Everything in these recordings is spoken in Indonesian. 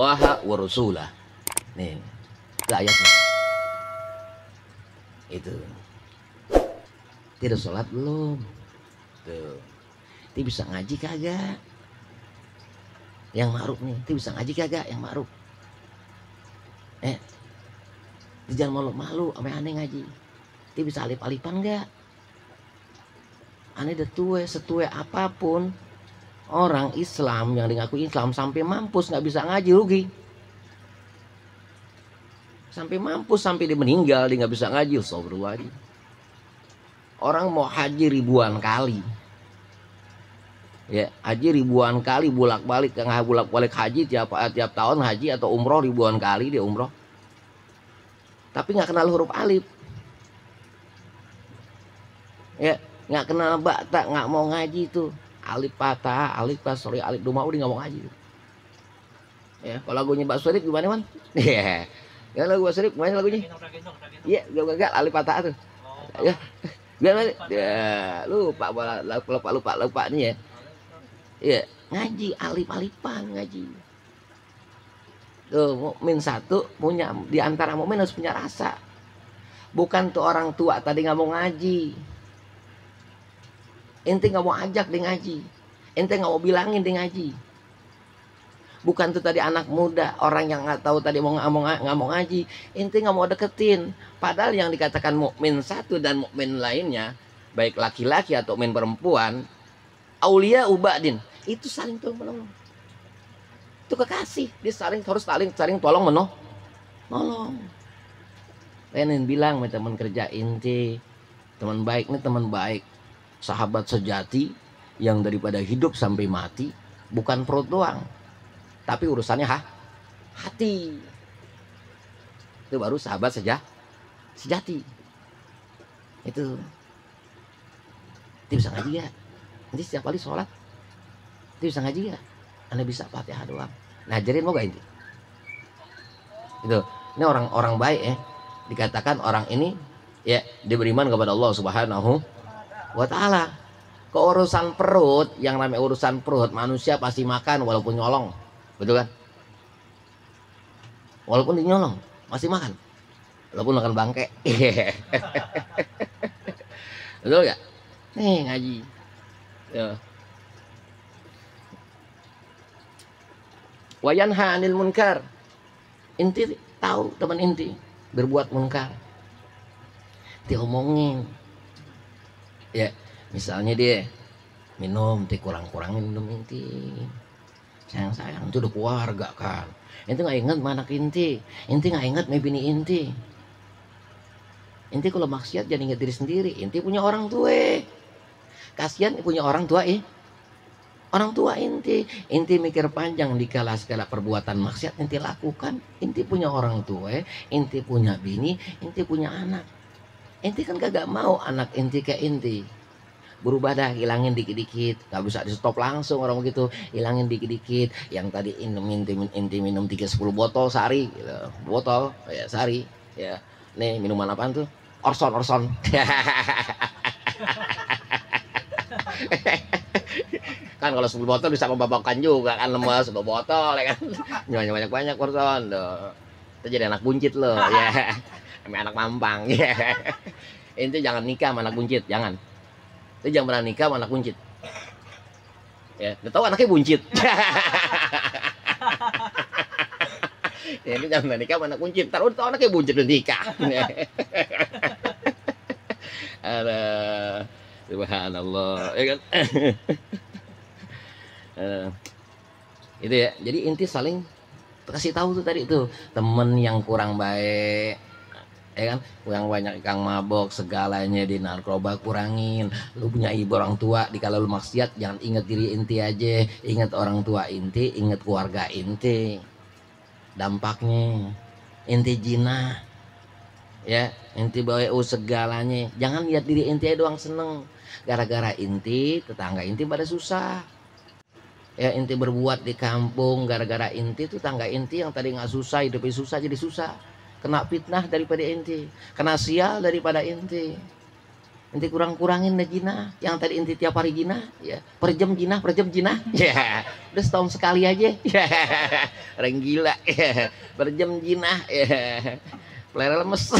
atiullaha wa rasulah. Nih, itu ayatnya. Itu. Tidak sholat belum? Tuh. Itu bisa ngaji kagak? Yang ma'ruf nih, itu bisa ngaji kagak yang ma'ruf? Jangan malu-malu sama aneh ngaji. Itu bisa alip-alipan enggak? Aneh udah tua, setua apapun orang Islam yang ngaku Islam sampai mampus nggak bisa ngaji, rugi. Sampai mampus, sampai dia meninggal dia nggak bisa ngaji, astagfirullahaladzim. Orang mau haji ribuan kali, ya haji ribuan kali, bolak-balik haji tiap tahun haji atau umroh ribuan kali dia umroh, tapi nggak kenal huruf alif, ya nggak kenal bakta, nggak mau ngaji tuh alif patah, alif kasri, alif doma, udah nggak mau ngaji. Ya kalau lagunya Mbak Surip gimana man? Ya lagu Mbak Surip gimana lagunya? Iya gagal alif patah tuh. Ya gimana? Ya lupa nih ya. Iya ngaji alif-alifan ngaji. Tuh mukmin satu punya, di antara mukmin harus punya rasa. Bukan tuh orang tua tadi nggak mau ngaji, ente nggak mau ajak dia ngaji, ente nggak mau bilangin dia ngaji. Bukan tuh tadi anak muda orang yang nggak tahu tadi nggak mau ngaji, ente nggak mau deketin. Padahal yang dikatakan mukmin satu dan mukmin lainnya, baik laki-laki atau mukmin perempuan, aulia ubadin, itu saling tolong menolong. Itu kekasih, dia harus saling tolong menolong. Lenin bilang sama teman kerja inti, teman baik nih teman baik, sahabat sejati yang daripada hidup sampai mati bukan perut doang, tapi urusannya hati. Itu baru sahabat sejati. Itu bisa ngaji ya? Nanti setiap kali sholat itu bisa ngaji ya? Anda bisa Fatihah doang. Nah ajarin mau gak ini? Itu ini orang baik ya. Dikatakan orang ini ya dia beriman kepada Allah Subhanahu wa ta'ala. Keurusan perut, yang namanya urusan perut, manusia pasti makan walaupun nyolong, betul kan? Walaupun dinyolong masih makan, walaupun makan bangke. Betul gak? Nih ngaji ya. Wayanha anil munkar, inti tahu teman inti berbuat munkar, diomongin ya. Misalnya dia minum, kurang-kurangin minum inti. Sayang itu udah keluarga kan. Inti nggak ingat anak inti nggak ingat bini inti. Inti kalau maksiat jangan ingat diri sendiri. Inti punya orang tua. Kasihan punya orang tua Orang tua inti mikir panjang dikala segala perbuatan maksiat inti lakukan. Inti punya orang tua, inti punya bini, inti punya anak. Inti kan kagak mau anak inti kayak inti. Berubah dah, hilangin dikit-dikit, nggak bisa di stop langsung orang begitu, hilangin dikit-dikit. Yang tadi inti minum 3-10 botol sehari, gitu. Botol ya sehari, ya. Nih minuman apaan tuh? Orson. Kan kalau 10 botol bisa membabakan juga kan, lemes 10 botol ya kan. Banyak-banyak Orson. Itu jadi anak buncit loh, ya. Sama anak mampang, ya. Inti jangan nikah sama anak buncit, jangan. Itu jangan pernah nikah sama anak buncit. Ya, udah tahu anaknya buncit. Ya, itu jangan pernah nikah sama anak buncit. Ntar udah tahu anaknya buncit udah nikah. Aduh, subhanallah, ya kan? Itu ya. Jadi inti saling kasih tahu tuh tadi tuh, temen yang kurang baik, ya kan, yang banyak ikan mabok segalanya di narkoba kurangin. Lu punya ibu orang tua, dikala lu maksiat jangan inget diri inti aja, inget orang tua inti, inget keluarga inti. Dampaknya inti jinah ya, inti bawa segalanya. Jangan lihat diri inti aja doang seneng, gara-gara inti tetangga inti pada susah ya. Inti berbuat di kampung gara-gara inti tuh, tangga inti yang tadi nggak susah, hidupnya susah jadi susah. Kena fitnah daripada inti, kena sial daripada inti. Inti kurang-kurangin deh jinah. Yang tadi inti tiap hari jinah, ya. Per jam jinah. Ya. Udah setahun sekali aja. Ya. Orang gila. Ya. Per jam jinah. Ya. Pelera lemes.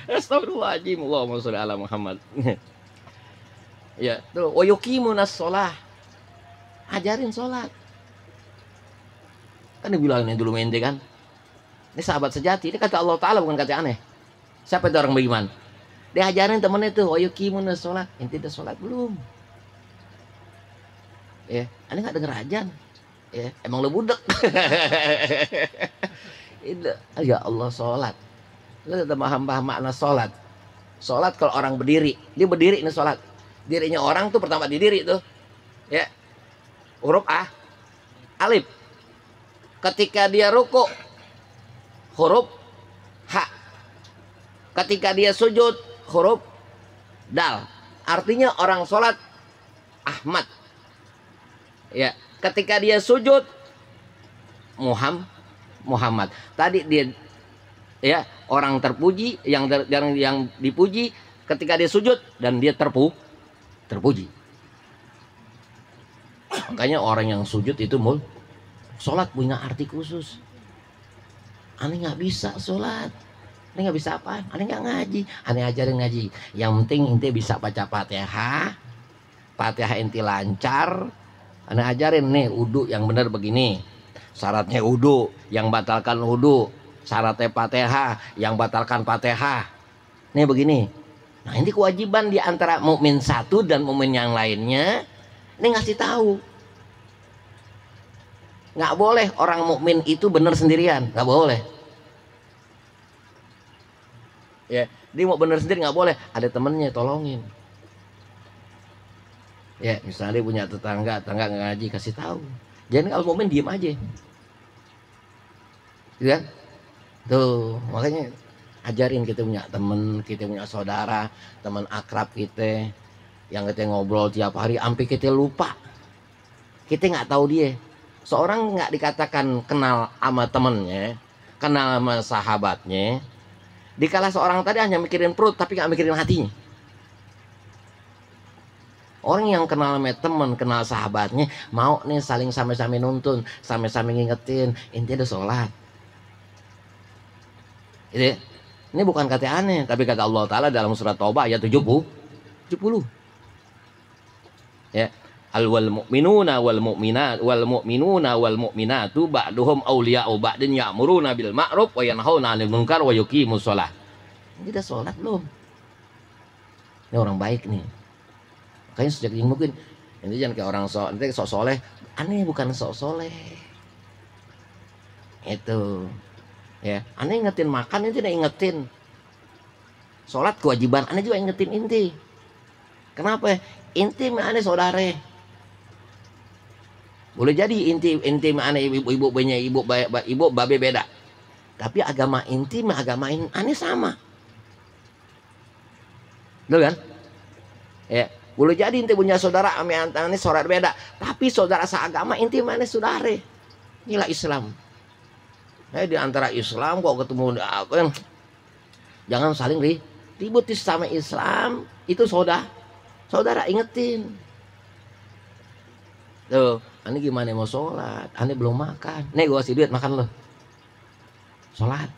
Astagfirullahaladzim. Allahumma sholli ala Muhammad. Ya, tuh wayuqimunas shalah. Ajarin sholat. Kan dibilangin dulu ente kan. Ini sahabat sejati. Ini kata Allah Ta'ala, bukan kata aneh. Siapa itu orang beriman? Dia ajarin temennya tuh, wayuqimunas shalah. Ente udah sholat belum? Ya, aneh nggak denger ajan. Ya, emang lo budek. Ya Allah, sholat. Lu tetap paham makna sholat. Sholat kalau orang berdiri, dia berdiri ini sholat. Dirinya orang tuh pertama didiri tuh, ya, huruf A, alif. Ketika dia ruku, huruf H. Ketika dia sujud, huruf dal. Artinya orang sholat Ahmad. Ya, ketika dia sujud, Muhammad. Tadi dia, ya, orang terpuji, yang dipuji ketika dia sujud dan dia terpuji. Makanya orang yang sujud itu sholat punya arti khusus. Aneh nggak bisa sholat, aneh nggak bisa apa, aneh nggak ngaji, aneh ajarin ngaji. Yang penting ente bisa baca Fatihah ente lancar. Aneh ajarin nih wudu yang benar begini. Syaratnya wudu, yang batalkan wudu. Syaratnya Fatihah, yang batalkan Fatihah. Nih begini. Nah, ini kewajiban di antara mukmin satu dan mukmin yang lainnya. Ini ngasih tahu. Nggak boleh orang mukmin itu benar sendirian, nggak boleh. Ya, dia mau benar sendiri nggak boleh. Ada temennya, tolongin. Ya, misalnya dia punya tetangga nggak ngaji, kasih tahu. Jangan kalau mukmin diem aja. Gitu kan? Tuh, makanya ajarin, kita punya temen, kita punya saudara, teman akrab kita yang kita ngobrol tiap hari sampai kita lupa. Kita nggak tahu dia. Seorang nggak dikatakan kenal sama temennya, kenal sama sahabatnya. Dikala seorang tadi hanya mikirin perut tapi nggak mikirin hatinya. Orang yang kenal sama temen, kenal sahabatnya, mau nih saling sama-sama nuntun, sama-sama ngingetin, intinya udah sholat. Ini bukan kata aneh, tapi kata Allah Ta'ala dalam surat Taubah ayat 70. Ya, wal mu'minuna wal mu'minatu ba'duhum awliya'u ba'din ya'muruna bil ma'ruf wa yanhauna 'anil munkar wa yuqimus shalah. Ini udah sholat belum? Ini orang baik nih. Makanya sejak ini mungkin ini jangan kayak orang sok soleh. Aneh bukan sok soleh. Itu. Ya, aneh ingetin makan, ini tidak ingetin. Sholat kewajiban, aneh juga ingetin inti. Kenapa? Inti aneh saudara. Boleh jadi inti aneh ibu banyak ibu babe beda. Tapi agama inti sama agama aneh sama. Betul kan? Ya, boleh jadi inti punya saudara aneh saudara beda. Tapi saudara seagama inti aneh saudara. Inilah Islam. Di antara Islam kok ketemu apa yang jangan saling ribut sama Islam itu saudara ingetin. Tuh, aneh gimana mau sholat? Aneh belum makan. Nih gua kasih duit makan lo. Sholat.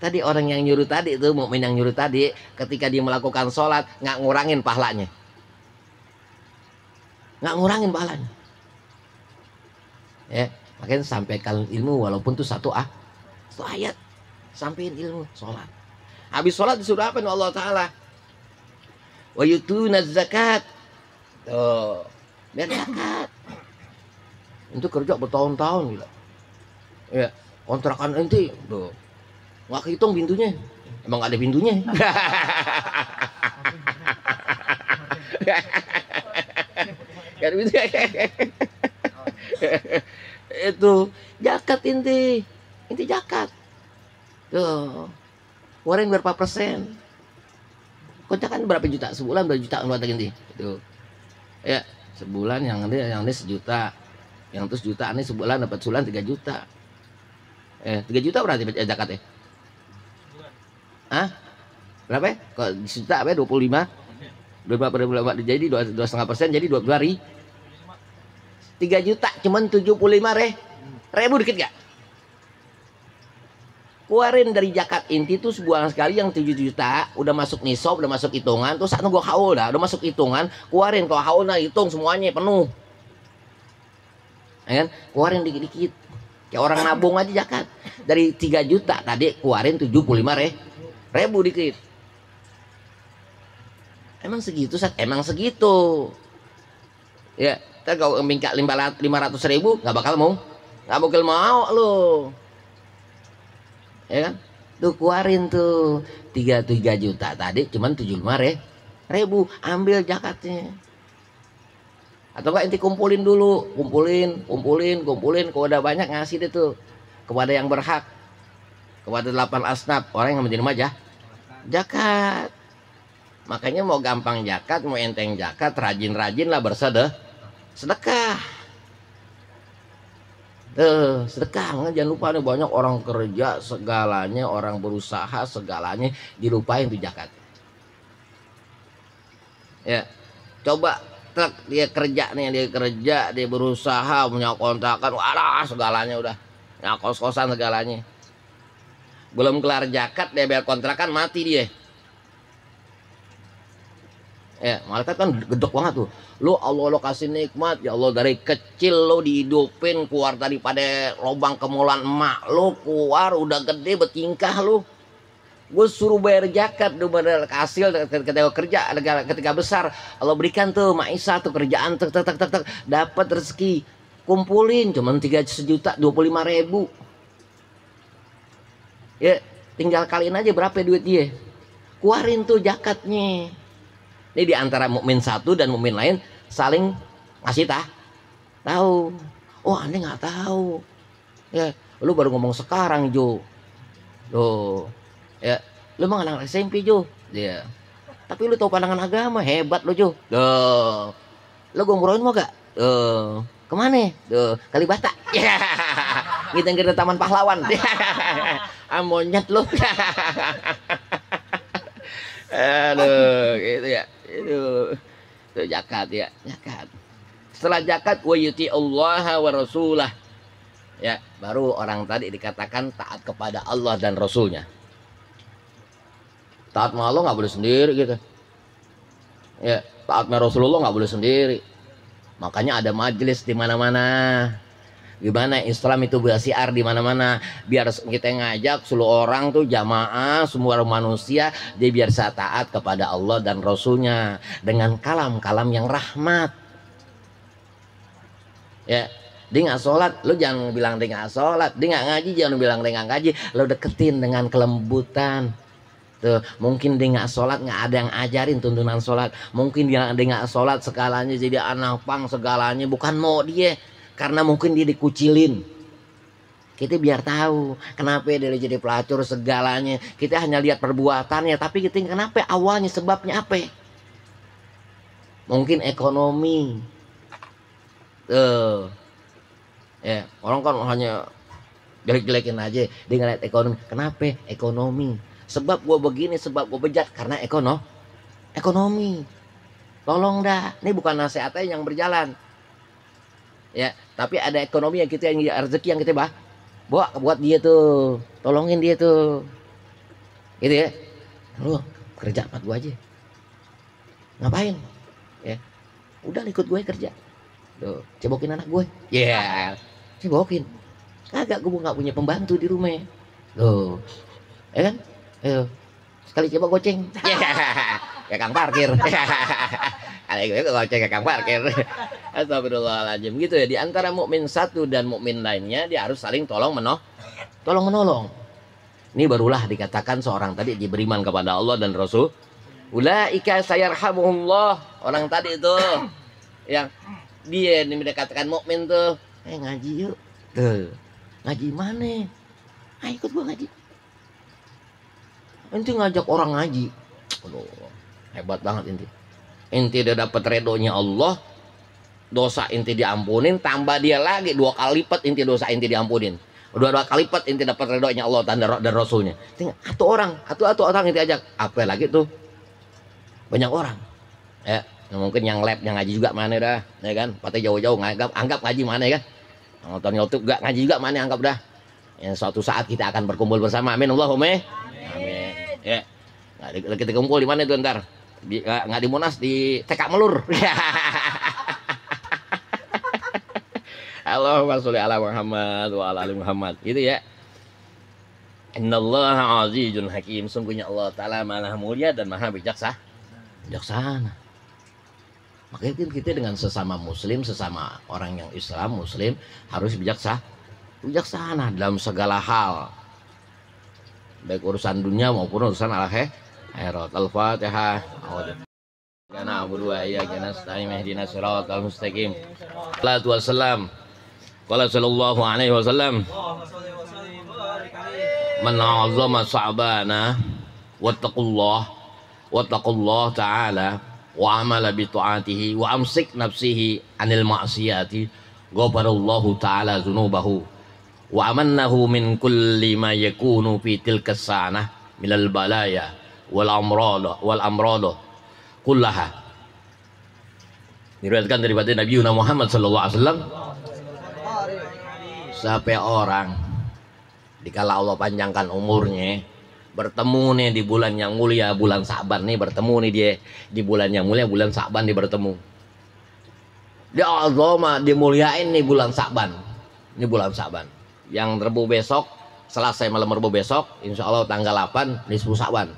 Tadi orang yang nyuruh tadi itu mukmin yang nyuruh tadi, ketika dia melakukan sholat nggak ngurangin pahalanya, Ya. Makanya sampaikan ilmu walaupun itu satu ayat, sampaikan ilmu sholat. Habis sholat disuruh apa Allah Ta'ala? Wa yutuna zakat. Tuh, biar zakat. Itu kerja bertahun-tahun gila. Ya, kontrakan ente tuh nggak kehitung pintunya. Emang gak ada pintunya. Gak ada pintunya. Itu zakat inti zakat tuh keluarin berapa persen, kontrakan berapa juta sebulan, berapa juta buat inti itu ya sebulan yang ini sejuta, yang terus juta ini sebulan dapat sebulan 3 juta 3 juta berarti zakat ya ah berapa ya? Kok juta apa ya? 25 jadi 2,5%, jadi 22 hari 3 juta cuman 75 ribu, dikit gak? Keluarin dari zakat inti tuh sebulan sekali yang 7 juta, udah masuk nisab, udah masuk hitungan, terus saat nunggu haul dah, udah masuk hitungan, keluarin. Kalau haul nah hitung semuanya penuh, ya kan? Keluarin dikit-dikit, kayak orang nabung aja zakat. Dari 3 juta tadi keluarin 75 ribu dikit. Emang segitu, Sat? Emang segitu. Ya, kalau minta 500 ribu nggak bakal mau lo. Ya kan? Tuh keluarin tuh 3 juta tadi cuman 75 ribu, ambil zakatnya. Atau enggak inti kumpulin dulu, kumpulin, kalau udah banyak ngasih deh tuh kepada yang berhak, kepada 8 asnaf orang yang menerima zakat. Makanya mau gampang zakat, mau enteng zakat, rajin-rajin lah sedekah. Sedekah, jangan lupa nih, banyak orang kerja segalanya, orang berusaha segalanya, dilupain tuh zakat. Ya, coba dia kerja nih, dia berusaha, punya kontrakan, walah segalanya udah, ya kos-kosan segalanya. Belum kelar zakat dia bayar kontrakan, mati dia. Ya, malaikat kan gedok banget tuh. Allah kasih nikmat, ya Allah, dari kecil lo dihidupin, keluar daripada lubang kemulan emak lo, keluar udah gede bertingkah lo. Gue suruh bayar zakat, udah bayar hasil ketika kerja, ketika besar Allah berikan tuh Maisa tuh kerjaan, dapat rezeki, kumpulin cuman 3 juta 25 ribu. Ya, tinggal kaliin aja berapa duit dia, keluarin tuh zakatnya. Ini diantara mukmin satu dan mukmin lain saling ngasih tahu. Oh, aneh nggak tahu. Ya, lu baru ngomong sekarang Jo. Tuh, ya, lu mah anak SMP Jo. Ya. Tapi lu tahu pandangan agama, hebat lu Jo. Tuh, lu gomroin mau gak? Tuh, kemana? Tuh, Kalibata. Ya, kita Taman Pahlawan. Monyet lu. Aduh, gitu ya. Itu zakat ya, zakat. Setelah zakat, wa yuti Allah wa rasulah. Ya, baru orang tadi dikatakan taat kepada Allah dan Rasulnya. Taat sama Allah nggak boleh sendiri gitu. Ya, taat sama Rasulullah nggak boleh sendiri. Makanya ada majelis di mana-mana. Gimana Islam itu bersiar di mana-mana, biar kita ngajak seluruh orang tuh jamaah, semua manusia, dia biar bisa taat kepada Allah dan Rasulnya dengan kalam-kalam yang rahmat. Ya, dia nggak sholat, lu jangan bilang dia nggak sholat. Dia nggak ngaji, jangan bilang dia nggak ngaji. Lu deketin dengan kelembutan. Tuh, mungkin dia nggak sholat, nggak ada yang ajarin tuntunan sholat. Mungkin dia nggak sholat segalanya jadi anak pang segalanya, bukan mau dia. Karena mungkin dia dikucilin. Kita biar tahu kenapa dia jadi pelacur segalanya. Kita hanya lihat perbuatannya, tapi kita kenapa awalnya, sebabnya apa? Mungkin ekonomi. Ya, orang kan hanya jelek-jelekin aja, dia ngeliat ekonomi. Kenapa? Ekonomi. Sebab gue begini, sebab gue bejat karena ekonomi. Tolong dah, ini bukan nasihatnya yang berjalan. Ya, tapi ada ekonomi yang kita, yang rezeki yang kita bawa buat dia tuh, tolongin dia tuh, gitu ya. Lu kerja buat gue aja, ngapain? Ya, udah ikut gue kerja, tuh cebokin anak gue, ya, cebokin. Kagak, gue nggak punya pembantu di rumah, tuh, ya kan? Ayo, sekali coba goceng, ya kang parkir. Ada gue goceng ke kang parkir. Astagfirullahaladzim, gitu ya. Di antara mukmin satu dan mukmin lainnya, dia harus saling tolong menolong. Ini barulah dikatakan seorang tadi beriman kepada Allah dan Rasul. Ulaika sayarhamuhullah. Orang tadi itu yang dia ini dikatakan mukmin tuh, ngaji yuk. Tuh, ngaji mana? Ayo ikut gua ngaji. Inti ngajak orang ngaji. Aduh, hebat banget inti. Inti dia dapat redonya Allah, dosa inti diampunin, tambah dia lagi 2 kali lipat inti dosa inti diampunin. Dua kali lipat inti dapat ridhonya Allah dan Rasulnya. Tinggal atu orang inti ajak. Apa lagi tuh? Banyak orang. Ya, mungkin yang lab yang ngaji juga mana dah, ya kan? Patah jauh-jauh anggap ngaji mana ya kan? Nonton YouTube gak ngaji juga mana anggap dah. Ya, suatu saat kita akan berkumpul bersama. Amin Allahumma. Amin. Ya. Nah, kita kumpul di mana itu ntar? Nggak di Monas, di TK Melur. Allahumma sholli ala Muhammad wa ala ali Muhammad. Gitu ya. Innallaha azizun hakim. Sungguhnya Allah Ta'ala maha mulia dan maha bijaksana. Makanya kita dengan sesama muslim, sesama orang yang Islam muslim harus bijaksana dalam segala hal. Baik urusan dunia maupun urusan akhirat. Al-Fatihah. Kana abudu wa iyyaka nasta'in ihdinas siratal mustaqim. Salatu wassalam. Qala sallallahu alaihi wasallam, man 'azzama sa'bana wattaqullah ta'ala wa amala bi ta'atihi wa amsik nafsihi 'anil ma'siyati ghafarallahu ta'ala dzunubahu wa amannahu min kulli ma yakunu fi tilka as-sanah minal balaya wal amrad kullaha. Diriwayatkan daripada Nabi Muhammad sallallahu alaihi wasallam, sampai orang dikala Allah panjangkan umurnya bertemu nih di bulan yang mulia, bulan Sa'ban nih, bertemu nih dia di bulan yang mulia, bulan Sa'ban dia bertemu. Dia azama dimuliain nih bulan Sa'ban. Ini bulan Sa'ban. Yang Rebu besok, Selasa malam Rebu besok, insya Allah tanggal 8 nisfu Sa'ban.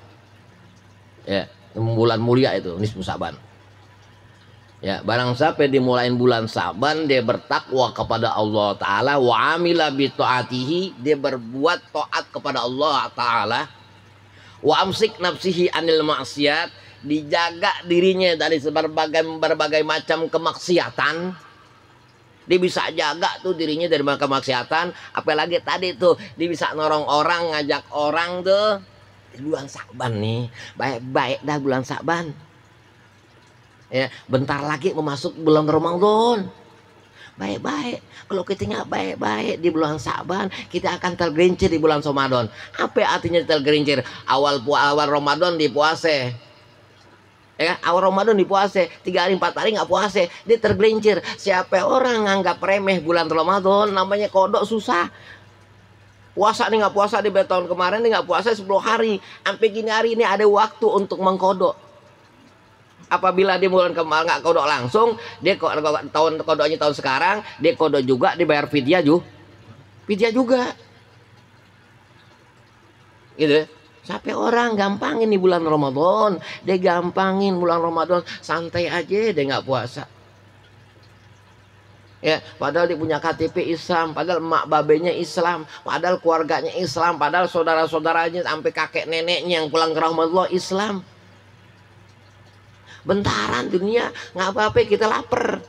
Ya, bulan mulia itu nisfu Sa'ban. Ya, barang siapa dimulain bulan Sa'ban, dia bertakwa kepada Allah Ta'ala, wa amila bi ta'atihi, dia berbuat taat kepada Allah Ta'ala, wa amsik nafsihi anil maksiat, dijaga dirinya dari berbagai macam kemaksiatan. Dia bisa jaga tuh dirinya dari kemaksiatan. Apalagi tadi tuh dia bisa nolong orang, ngajak orang tuh di bulan Sa'ban nih, baik-baik dah bulan Sa'ban. Ya, bentar lagi memasuk bulan Ramadan. Baik-baik. Kalau kita nggak baik-baik di bulan Sa'ban, kita akan tergelincir di bulan Ramadan. Apa artinya tergelincir? Awal Ramadan di puasa. Ya, awal Ramadan di puasa, 3 hari 4 hari nggak puasa, dia tergelincir. Siapa orang nganggap remeh bulan Ramadan, namanya kodok susah. Puasa nih nggak puasa di tahun kemarin nih nggak puasa 10 hari. Sampai gini hari ini ada waktu untuk mengkodok. Apabila di bulan kemarin nggak kodok langsung, dia kodoknya tahun sekarang, dia kodok juga dibayar fidyah juga. Gitu. Sampai orang gampangin di bulan Ramadan, dia gampangin bulan Ramadan, santai aja dia nggak puasa. Ya, padahal dia punya KTP Islam, padahal emak babenya Islam, padahal keluarganya Islam, padahal saudara-saudaranya sampai kakek neneknya yang pulang ke rahmatullah Islam. Bentaran dunia, nggak apa-apa kita lapar.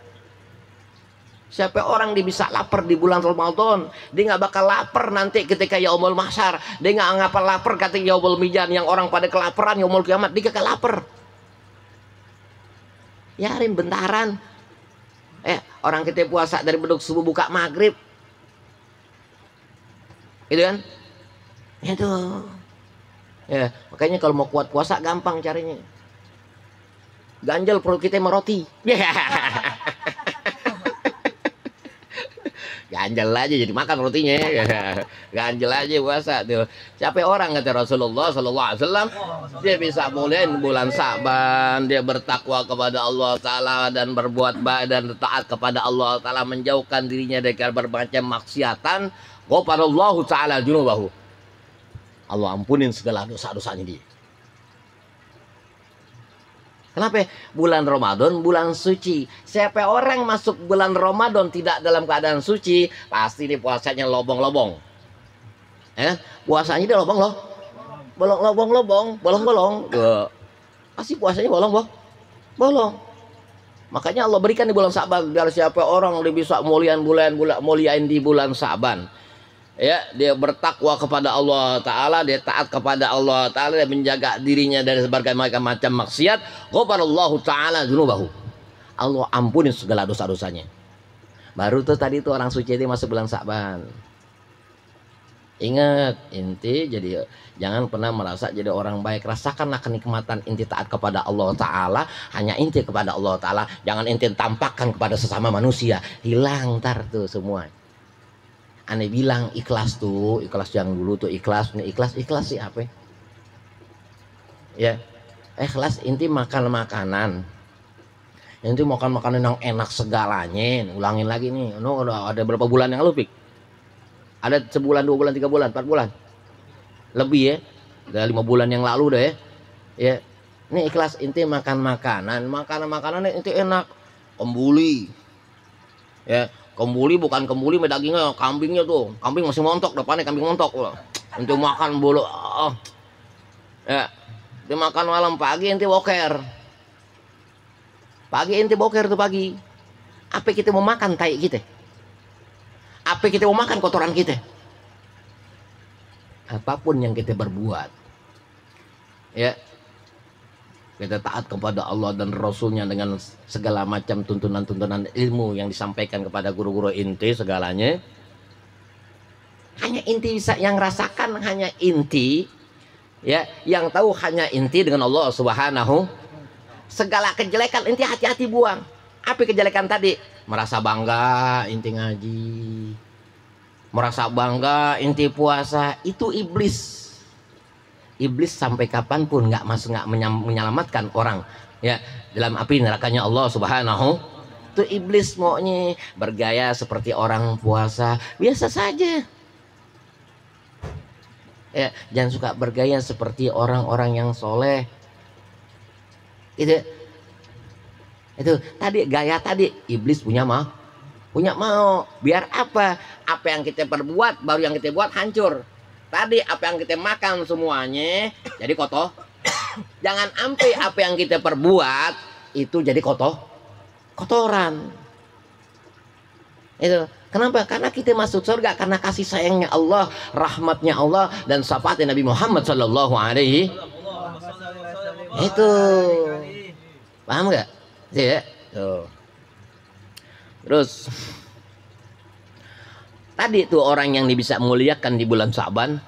Siapa orang dia bisa lapar di bulan Ramadan, dia nggak bakal lapar nanti ketika yaumul mahsyar. Dia nggak ngapa lapar ketika yaumul mizan, yang orang pada kelaparan yaumul kiamat, dia gak lapar. Yarin bentaran. Orang kita puasa dari beduk subuh buka maghrib, gitu kan? Itu. Ya, makanya kalau mau kuat puasa gampang carinya. Ganjel perut kita sama roti. Ganjel aja jadi makan rotinya. Ganjel aja puasa tuh. Siapa orang kata Rasulullah sallallahu alaihi wasallam, dia bisa muliain bulan Sa'ban, dia bertakwa kepada Allah Ta'ala dan berbuat baik dan taat kepada Allah Ta'ala, menjauhkan dirinya dari berbagai maksiatan. Ghafarallahu Ta'ala dzunubahu. Allah ampunin segala dosa-dosanya dia. Kenapa? Bulan Ramadan, bulan suci. Siapa orang masuk bulan Ramadan tidak dalam keadaan suci, pasti dia puasanya lobong-lobong. Ya, puasanya dia lobong. Pasti puasanya bolong. Makanya Allah berikan di bulan Sa'ban, biar siapa orang dia bisa muliain di bulan Sa'ban. Ya, dia bertakwa kepada Allah Ta'ala, dia taat kepada Allah Ta'ala, dia menjaga dirinya dari berbagai macam maksiat. Ghafarallahu Ta'ala dzunubahu. Allah ampunin segala dosa-dosanya. Baru tuh tadi tuh orang suci itu masuk bulan Sa'ban. Ingat, inti jadi jangan pernah merasa jadi orang baik. Rasakanlah kenikmatan inti taat kepada Allah Ta'ala. Hanya inti kepada Allah Ta'ala. Jangan inti tampakkan kepada sesama manusia. Hilang ntar tuh semua. Aneh bilang ikhlas tuh, ikhlas yang dulu tuh ikhlas. Ikhlas sih apa? Ya, ikhlas inti makan makanan. Inti makan makanan yang enak segalanya. Ulangin lagi nih. Ada berapa bulan yang lalu, Pik? Ada sebulan, 2 bulan, 3 bulan, 4 bulan lebih ya, udah 5 bulan yang lalu deh ya. Ini ikhlas inti makan makanan inti enak. Kembuli ya, kembuli bukan kembuli dagingnya, kambingnya tuh, kambing masih montok depannya, kambing montok loh. Inti makan bulu ya, inti makan malam. Pagi inti boker, tuh pagi. Apa kita mau makan tai kita? Apa kita mau makan kotoran kita? Apapun yang kita berbuat, ya, kita taat kepada Allah dan Rasulnya dengan segala macam tuntunan-tuntunan ilmu yang disampaikan kepada guru-guru inti segalanya. Hanya inti bisa yang rasakan, hanya inti, ya, yang tahu hanya inti dengan Allah Subhanahu. Segala kejelekan inti hati-hati buang. Apa kejelekan tadi? Merasa bangga inti ngaji, merasa bangga inti puasa. Itu iblis. Iblis sampai kapanpun nggak menyelamatkan orang ya dalam api nerakanya Allah Subhanahu. Itu iblis maunya bergaya seperti orang puasa biasa saja ya. Jangan suka bergaya seperti orang-orang yang soleh. Itu tadi gaya tadi iblis punya mau biar apa yang kita perbuat baru yang kita buat hancur. Tadi apa yang kita makan semuanya jadi kotor. Jangan sampai apa yang kita perbuat itu jadi kotoran. Itu kenapa? Karena kita masuk surga karena kasih sayangnya Allah, rahmatnya Allah, dan syafaatnya Nabi Muhammad Sallallahu Alaihi. Itu paham nggak? Ya, tuh. Terus tadi tuh orang yang bisa muliakan di bulan Sa'ban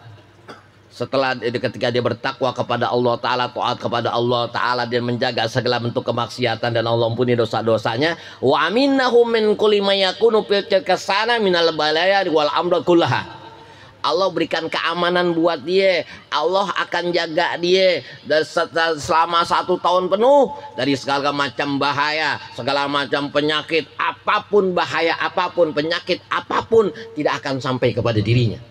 setelah ketika dia bertakwa kepada Allah Ta'ala, taat kepada Allah Ta'ala, dia menjaga segala bentuk kemaksiatan dan Allah ampuni dosa-dosanya. Wa aminnahu min kulli ma yakunu fil kasana minal balaya wal amrad kullaha. Allah berikan keamanan buat dia. Allah akan jaga dia selama 1 tahun penuh dari segala macam bahaya, segala macam penyakit, apapun bahaya, apapun penyakit, apapun tidak akan sampai kepada dirinya.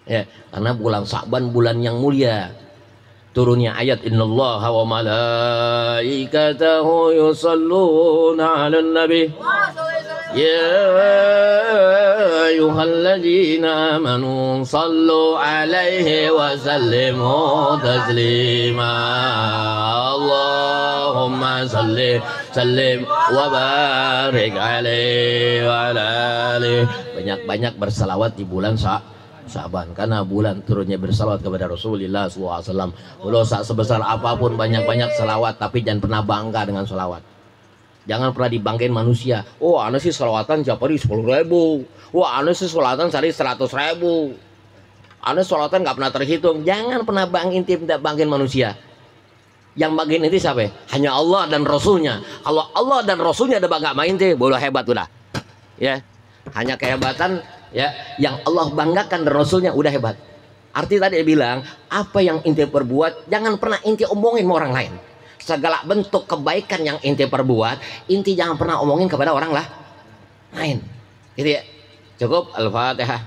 Ya, karena bulan Sa'ban bulan yang mulia. Turunnya ayat innallaha wa malaikatahu yusalluna 'alan nabi. Ya ayyuhalladzina amanu sallu alaihi wa sallimu taslima. Allahumma salli sallim wa barik alaihi wa ala alihi. Banyak-banyak bersalawat di bulan Sa'ban karena bulan turunnya bersalawat kepada Rasulullah SAW. Dosa sebesar apapun banyak-banyak salawat, tapi jangan pernah bangga dengan salawat. Jangan pernah dibanggain manusia. Oh, ane sih salawatan tiap hari 10.000. Wah, ane sih salawatan sehari 100.000. Ane salawatan nggak pernah terhitung. Jangan pernah tidak banggain manusia. Yang banggain itu siapa? Hanya Allah dan Rasulnya. Kalau Allah dan Rasulnya ada bangga main teh, boleh hebat udah. Ya, hanya kehebatan ya yang Allah banggakan dan Rasulnya udah hebat. Arti tadi dia bilang apa yang inti perbuat jangan pernah inti omongin sama orang lain. Segala bentuk kebaikan yang inti perbuat, inti jangan pernah omongin kepada orang lain. Gitu ya. Cukup. Al-Fatihah.